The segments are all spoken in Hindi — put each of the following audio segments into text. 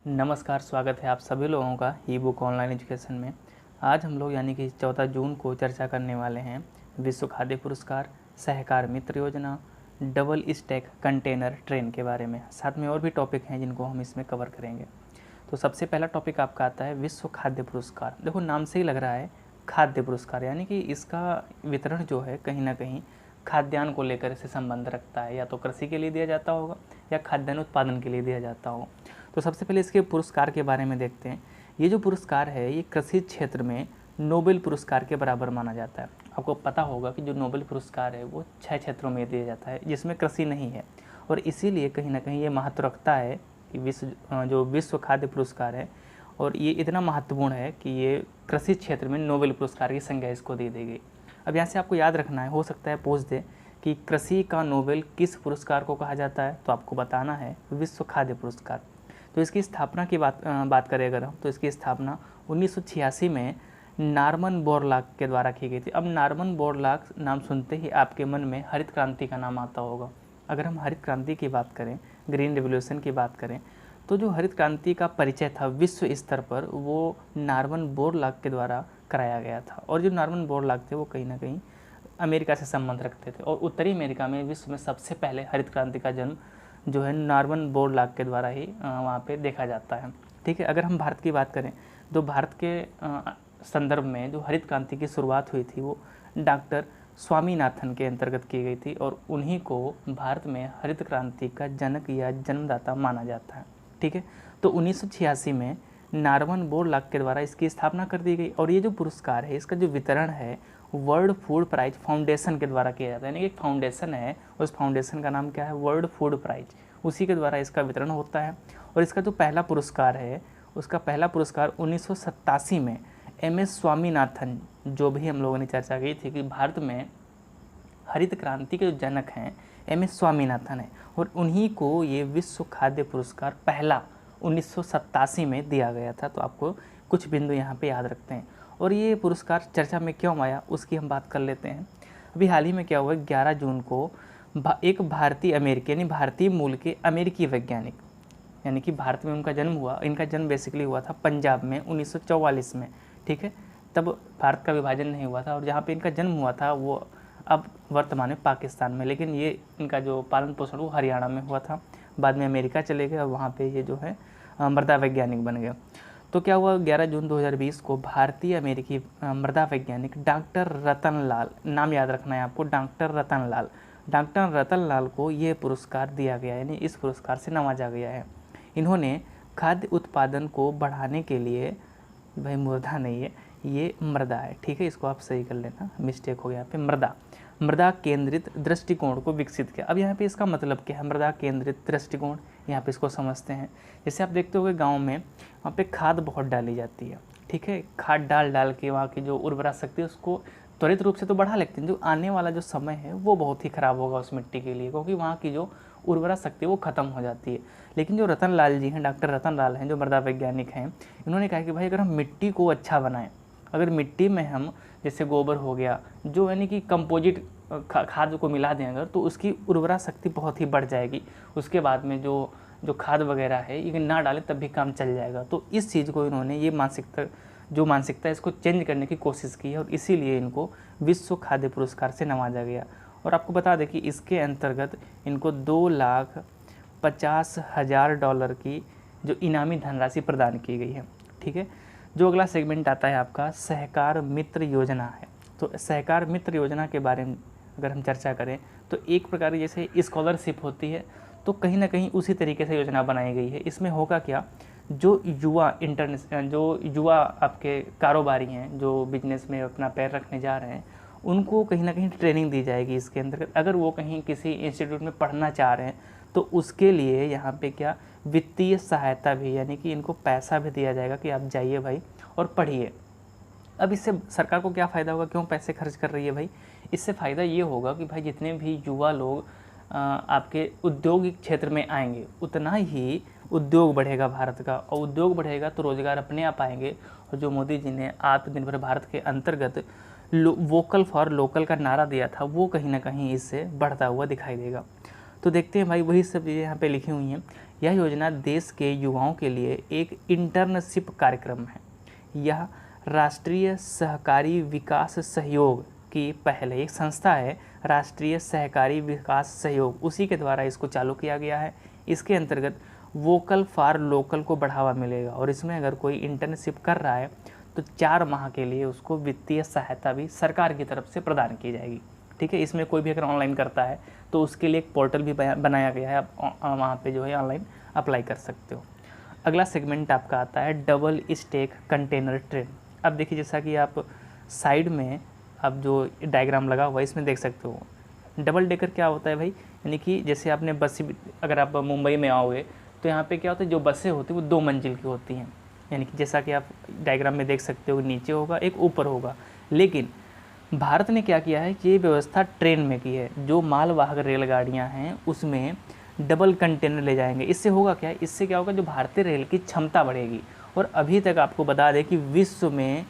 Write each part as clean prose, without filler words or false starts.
नमस्कार, स्वागत है आप सभी लोगों का ई बुक ऑनलाइन एजुकेशन में। आज हम लोग यानी कि 14 जून को चर्चा करने वाले हैं विश्व खाद्य पुरस्कार, सहकार मित्र योजना, डबल स्टैक कंटेनर ट्रेन के बारे में। साथ में और भी टॉपिक हैं जिनको हम इसमें कवर करेंगे। तो सबसे पहला टॉपिक आपका आता है विश्व खाद्य पुरस्कार। देखो नाम से ही लग रहा है खाद्य पुरस्कार, यानी कि इसका वितरण जो है कहीं ना कहीं खाद्यान्न को लेकर से संबंध रखता है। या तो कृषि के लिए दिया जाता होगा या खाद्यान्न उत्पादन के लिए दिया जाता होगा। तो सबसे पहले इसके पुरस्कार के बारे में देखते हैं। ये जो पुरस्कार है ये कृषि क्षेत्र में नोबेल पुरस्कार के बराबर माना जाता है। आपको पता होगा कि जो नोबेल पुरस्कार है वो 6 क्षेत्रों में दिया जाता है जिसमें कृषि नहीं है, और इसीलिए कहीं ना कहीं ये महत्व रखता है कि विश्व खाद्य पुरस्कार है, और ये इतना महत्वपूर्ण है कि ये कृषि क्षेत्र में नोबेल पुरस्कार की संज्ञा इसको दे दी गई। अब यहाँ से आपको याद रखना है, हो सकता है पूछ दे कि कृषि का नोबेल किस पुरस्कार को कहा जाता है, तो आपको बताना है विश्व खाद्य पुरस्कार। तो इसकी स्थापना की बात करें अगर हम, तो इसकी स्थापना 1986 में नॉर्मन बोरलॉग के द्वारा की गई थी। अब नॉर्मन बोरलॉग नाम सुनते ही आपके मन में हरित क्रांति का नाम आता होगा। अगर हम हरित क्रांति की बात करें, ग्रीन रिवोल्यूशन की बात करें, तो जो हरित क्रांति का परिचय था विश्व स्तर पर वो नॉर्मन बोरलॉग के द्वारा कराया गया था। और जो नॉर्मन बोरलॉग थे वो कहीं ना कहीं अमेरिका से संबंध रखते थे, और उत्तरी अमेरिका में विश्व में सबसे पहले हरित क्रांति का जन्म जो है नॉर्मन बोरलॉग के द्वारा ही वहाँ पे देखा जाता है। ठीक है, अगर हम भारत की बात करें तो भारत के संदर्भ में जो हरित क्रांति की शुरुआत हुई थी वो डॉक्टर स्वामीनाथन के अंतर्गत की गई थी, और उन्हीं को भारत में हरित क्रांति का जनक या जन्मदाता माना जाता है। ठीक है, तो 1986 में नॉर्मन बोरलॉग के द्वारा इसकी स्थापना कर दी गई। और ये जो पुरस्कार है इसका जो वितरण है वर्ल्ड फूड प्राइज फाउंडेशन के द्वारा किया जाता है। यानी एक फाउंडेशन है, उस फाउंडेशन का नाम क्या है, वर्ल्ड फूड प्राइज, उसी के द्वारा इसका वितरण होता है। और इसका जो पहला पुरस्कार है उसका पहला पुरस्कार 1987 में MS स्वामीनाथन, जो भी हम लोगों ने चर्चा की थी कि भारत में हरित क्रांति के जो जनक हैं MS स्वामीनाथन है, और उन्हीं को ये विश्व खाद्य पुरस्कार पहला 1987 में दिया गया था। तो आपको कुछ बिंदु यहाँ पे याद रखते हैं। और ये पुरस्कार चर्चा में क्यों आया उसकी हम बात कर लेते हैं। अभी हाल ही में क्या हुआ, 11 जून को एक भारतीय अमेरिकी यानी भारतीय मूल के अमेरिकी वैज्ञानिक, यानी कि भारत में उनका जन्म हुआ, इनका जन्म बेसिकली हुआ था पंजाब में 1944 में। ठीक है, तब भारत का विभाजन नहीं हुआ था, और जहाँ पे इनका जन्म हुआ था वो अब वर्तमान में पाकिस्तान में, लेकिन ये इनका जो पालन पोषण वो हरियाणा में हुआ था। बाद में अमेरिका चले गए और वहाँ पे ये जो है मृदा वैज्ञानिक बन गए। तो क्या हुआ, 11 जून 2020 को भारतीय अमेरिकी मृदा वैज्ञानिक डॉक्टर रतन लाल, नाम याद रखना है आपको, डॉक्टर रतन लाल को ये पुरस्कार दिया गया, यानी इस पुरस्कार से नवाजा गया है। इन्होंने खाद्य उत्पादन को बढ़ाने के लिए, भाई मुर्दा नहीं है ये मृदा है, ठीक है, इसको आप सही कर लेना, मिस्टेक हो गया यहाँ पे, मृदा केंद्रित दृष्टिकोण को विकसित किया। अब यहाँ पे इसका मतलब क्या है, मृदा केंद्रित दृष्टिकोण, यहाँ पे इसको समझते हैं। जैसे आप देखते होंगे गांव में वहाँ पे खाद बहुत डाली जाती है। ठीक है, खाद डाल के वहाँ की जो उर्वरा शक्ति है उसको त्वरित रूप से तो बढ़ा लेते हैं, जो आने वाला जो समय है वो बहुत ही ख़राब होगा उस मिट्टी के लिए, क्योंकि वहाँ की जो उर्वरा शक्ति वो ख़त्म हो जाती है। लेकिन जो रतन लाल जी हैं, डॉक्टर रतन लाल हैं, जो मृदा वैज्ञानिक हैं, इन्होंने कहा कि भाई अगर हम मिट्टी को अच्छा बनाएं, अगर मिट्टी में हम जैसे गोबर हो गया, जो यानी कि कंपोजिट खाद को मिला दें अगर, तो उसकी उर्वरा शक्ति बहुत ही बढ़ जाएगी। उसके बाद में जो खाद वगैरह है ये ना डालें तब भी काम चल जाएगा। तो इस चीज़ को इन्होंने ये मानसिकता है इसको चेंज करने की कोशिश की है, और इसीलिए इनको विश्व खाद्य पुरस्कार से नवाजा गया। और आपको बता दें कि इसके अंतर्गत इनको $2,50,000 की जो इनामी धनराशि प्रदान की गई है। ठीक है, जो अगला सेगमेंट आता है आपका सहकार मित्र योजना है। तो सहकार मित्र योजना के बारे में अगर हम चर्चा करें तो एक प्रकार की जैसे स्कॉलरशिप होती है, तो कहीं ना कहीं उसी तरीके से योजना बनाई गई है। इसमें होगा क्या, जो युवा आपके कारोबारी हैं, जो बिजनेस में अपना पैर रखने जा रहे हैं, उनको कहीं ना कहीं ट्रेनिंग दी जाएगी इसके अंतर्गत। अगर वो कहीं किसी इंस्टीट्यूट में पढ़ना चाह रहे हैं तो उसके लिए यहाँ पे क्या वित्तीय सहायता भी, यानी कि इनको पैसा भी दिया जाएगा कि आप जाइए भाई और पढ़िए। अब इससे सरकार को क्या फ़ायदा होगा, क्यों पैसे खर्च कर रही है भाई, इससे फ़ायदा ये होगा कि भाई जितने भी युवा लोग आपके औद्योगिक क्षेत्र में आएंगे उतना ही उद्योग बढ़ेगा भारत का, और उद्योग बढ़ेगा तो रोज़गार अपने आप आएंगे। और जो मोदी जी ने आत्मनिर्भर भारत के अंतर्गत वोकल फॉर लोकल का नारा दिया था वो कहीं ना कहीं इससे बढ़ता हुआ दिखाई देगा। तो देखते हैं भाई, वही सब चीज़ें यहाँ पे लिखी हुई हैं। यह योजना देश के युवाओं के लिए एक इंटर्नशिप कार्यक्रम है। यह राष्ट्रीय सहकारी विकास सहयोग की पहल है, एक संस्था है राष्ट्रीय सहकारी विकास सहयोग, उसी के द्वारा इसको चालू किया गया है। इसके अंतर्गत वोकल फॉर लोकल को बढ़ावा मिलेगा और इसमें अगर कोई इंटर्नशिप कर रहा है तो 4 माह के लिए उसको वित्तीय सहायता भी सरकार की तरफ से प्रदान की जाएगी। ठीक है, इसमें कोई भी अगर ऑनलाइन करता है तो उसके लिए एक पोर्टल भी बनाया गया है, आप वहाँ पे जो है ऑनलाइन अप्लाई कर सकते हो। अगला सेगमेंट आपका आता है डबल स्टैक कंटेनर ट्रेन। अब देखिए, जैसा कि आप साइड में अब जो डायग्राम लगा हुआ है इसमें देख सकते हो, डबल डेकर क्या होता है भाई, यानी कि जैसे आपने बस, अगर आप मुंबई में आओगे तो यहाँ पे क्या होता है, जो बसें होती हैं वो 2 मंजिल की होती हैं, यानी कि जैसा कि आप डायग्राम में देख सकते हो, नीचे होगा एक ऊपर होगा। लेकिन भारत ने क्या किया है कि ये व्यवस्था ट्रेन में की है, जो मालवाहक रेलगाड़ियाँ हैं उसमें डबल कंटेनर ले जाएंगे। इससे होगा क्या, इससे क्या होगा, जो भारतीय रेल की क्षमता बढ़ेगी। और अभी तक आपको बता दें कि विश्व में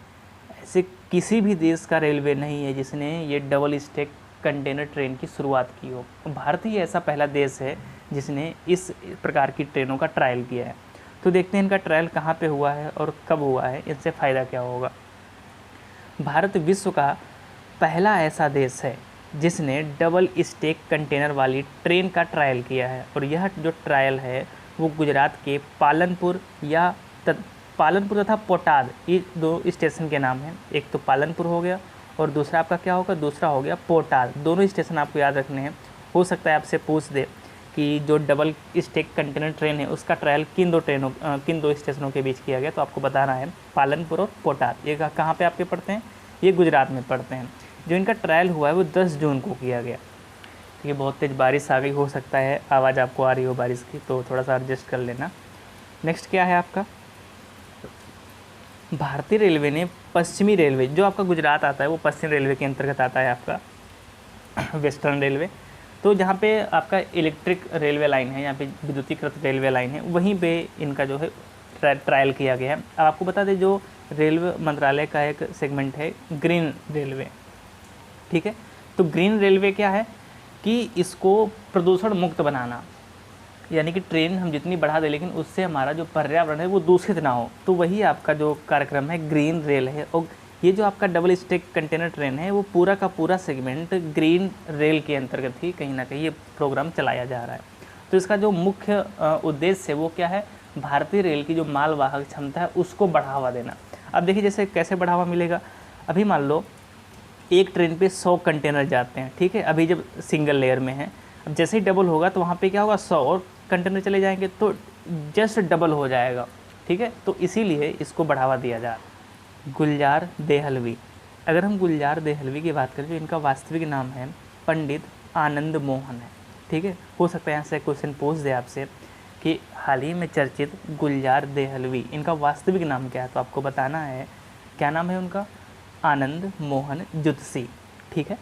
ऐसे किसी भी देश का रेलवे नहीं है जिसने ये डबल स्टैक कंटेनर ट्रेन की शुरुआत की हो। भारत ही ऐसा पहला देश है जिसने इस प्रकार की ट्रेनों का ट्रायल किया है। तो देखते हैं इनका ट्रायल कहाँ पे हुआ है और कब हुआ है, इनसे फ़ायदा क्या होगा। भारत विश्व का पहला ऐसा देश है जिसने डबल स्टैक कंटेनर वाली ट्रेन का ट्रायल किया है और यह जो ट्रायल है वो गुजरात के पालनपुर तथा पोटाद, ये 2 स्टेशन के नाम हैं। एक तो पालनपुर हो गया और दूसरा आपका क्या होगा, दूसरा हो गया पोटाद। दोनों स्टेशन आपको याद रखने हैं। हो सकता है आपसे पूछ दे कि जो डबल स्टैक कंटेनर ट्रेन है उसका ट्रायल किन 2 स्टेशनों के बीच किया गया, तो आपको बताना है पालनपुर और पोटाद। ये कहाँ पे आपके पढ़ते हैं, ये गुजरात में पढ़ते हैं। जो इनका ट्रायल हुआ है वो 10 जून को किया गया। ये बहुत तेज़ बारिश आ गई, हो सकता है आवाज़ आपको आ रही हो बारिश की, तो थोड़ा सा एडजस्ट कर लेना। नेक्स्ट क्या है आपका, भारतीय रेलवे ने पश्चिमी रेलवे, जो आपका गुजरात आता है वो पश्चिम रेलवे के अंतर्गत आता है आपका वेस्टर्न रेलवे। तो जहाँ पे आपका इलेक्ट्रिक रेलवे लाइन है, यहाँ पे विद्युतीकृत रेलवे लाइन है, वहीं पे इनका जो है ट्रायल किया गया है। अब आपको बता दें, जो रेलवे मंत्रालय का एक सेगमेंट है ग्रीन रेलवे, ठीक है। तो ग्रीन रेलवे क्या है कि इसको प्रदूषण मुक्त बनाना, यानी कि ट्रेन हम जितनी बढ़ा दें लेकिन उससे हमारा जो पर्यावरण है वो दूषित ना हो, तो वही आपका जो कार्यक्रम है ग्रीन रेल है। और ये जो आपका डबल स्टैक कंटेनर ट्रेन है वो पूरा का पूरा सेगमेंट ग्रीन रेल के अंतर्गत ही कहीं ना कहीं ये प्रोग्राम चलाया जा रहा है। तो इसका जो मुख्य उद्देश्य है वो क्या है, भारतीय रेल की जो मालवाहक क्षमता है उसको बढ़ावा देना। अब देखिए जैसे कैसे बढ़ावा मिलेगा, अभी मान लो एक ट्रेन पे 100 कंटेनर जाते हैं, ठीक है, अभी जब सिंगल लेयर में है। अब जैसे ही डबल होगा तो वहाँ पे क्या होगा, 100 और कंटेनर चले जाएंगे तो जस्ट डबल हो जाएगा, ठीक है। तो इसीलिए इसको बढ़ावा दिया जा रहा है। गुलजार देहलवी, अगर हम गुलजार देहलवी की बात करें तो इनका वास्तविक नाम है पंडित आनंद मोहन है, ठीक है। हो सकता है यहाँ से क्वेश्चन पूछ दे आपसे कि हाल ही में चर्चित गुलजार देहलवी, इनका वास्तविक नाम क्या है, तो आपको बताना है क्या नाम है उनका, आनंद मोहन जुत्सी, ठीक है।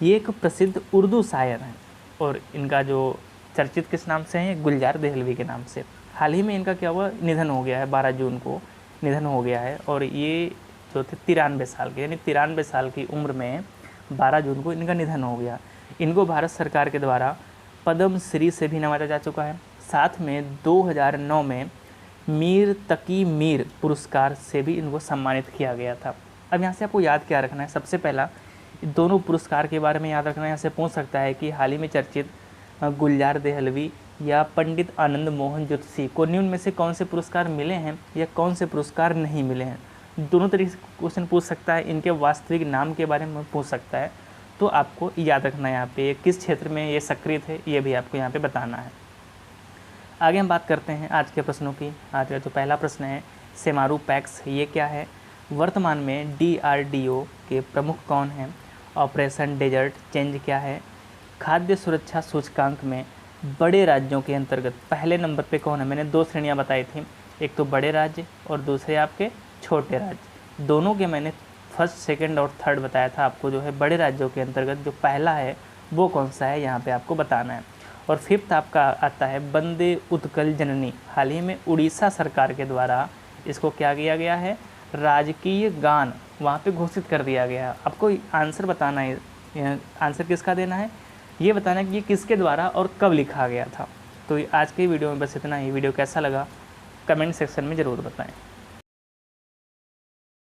ये एक प्रसिद्ध उर्दू शायर हैं और इनका जो चर्चित किस नाम से है, गुलजार देहलवी के नाम से। हाल ही में इनका क्या हुआ, निधन हो गया है, 12 जून को निधन हो गया है। और ये जो थे 93 साल के, यानी 93 साल की उम्र में 12 जून को इनका निधन हो गया। इनको भारत सरकार के द्वारा पद्म श्री से भी नवाजा जा चुका है। साथ में 2009 में मीर तकी मीर पुरस्कार से भी इनको सम्मानित किया गया था। अब यहाँ से आपको याद क्या रखना है, सबसे पहला दोनों पुरस्कार के बारे में याद रखना है। यहाँ से पूछ सकता है कि हाल ही में चर्चित गुलजार देहलवी या पंडित आनंद मोहन जुत्सी को निम्न में से कौन से पुरस्कार मिले हैं या कौन से पुरस्कार नहीं मिले हैं, दोनों तरीके से क्वेश्चन पूछ सकता है। इनके वास्तविक नाम के बारे में पूछ सकता है, तो आपको याद रखना है यहाँ पे किस क्षेत्र में ये सक्रिय थे, ये भी आपको यहाँ पे बताना है। आगे हम बात करते हैं आज के प्रश्नों की। आज का जो पहला प्रश्न है, सेमारू पैक्स ये क्या है, वर्तमान में DRDO के प्रमुख कौन हैं, ऑपरेशन डेजर्ट चेंज क्या है, खाद्य सुरक्षा सूचकांक में बड़े राज्यों के अंतर्गत पहले नंबर पे कौन है। मैंने 2 श्रेणियां बताई थी, एक तो बड़े राज्य और दूसरे आपके छोटे राज्य। दोनों के मैंने फर्स्ट, सेकंड और थर्ड बताया था आपको। जो है बड़े राज्यों के अंतर्गत जो पहला है वो कौन सा है, यहाँ पे आपको बताना है। और फिफ्थ आपका आता है वंदे उत्कल जननी। हाल ही में उड़ीसा सरकार के द्वारा इसको क्या किया गया है, राजकीय गान वहाँ पे घोषित कर दिया गया है। आपको आंसर बताना है, आंसर किसका देना है, ये बताना है कि ये किसके द्वारा और कब लिखा गया था। तो आज की वीडियो में बस इतना ही। वीडियो कैसा लगा कमेंट सेक्शन में ज़रूर बताएं।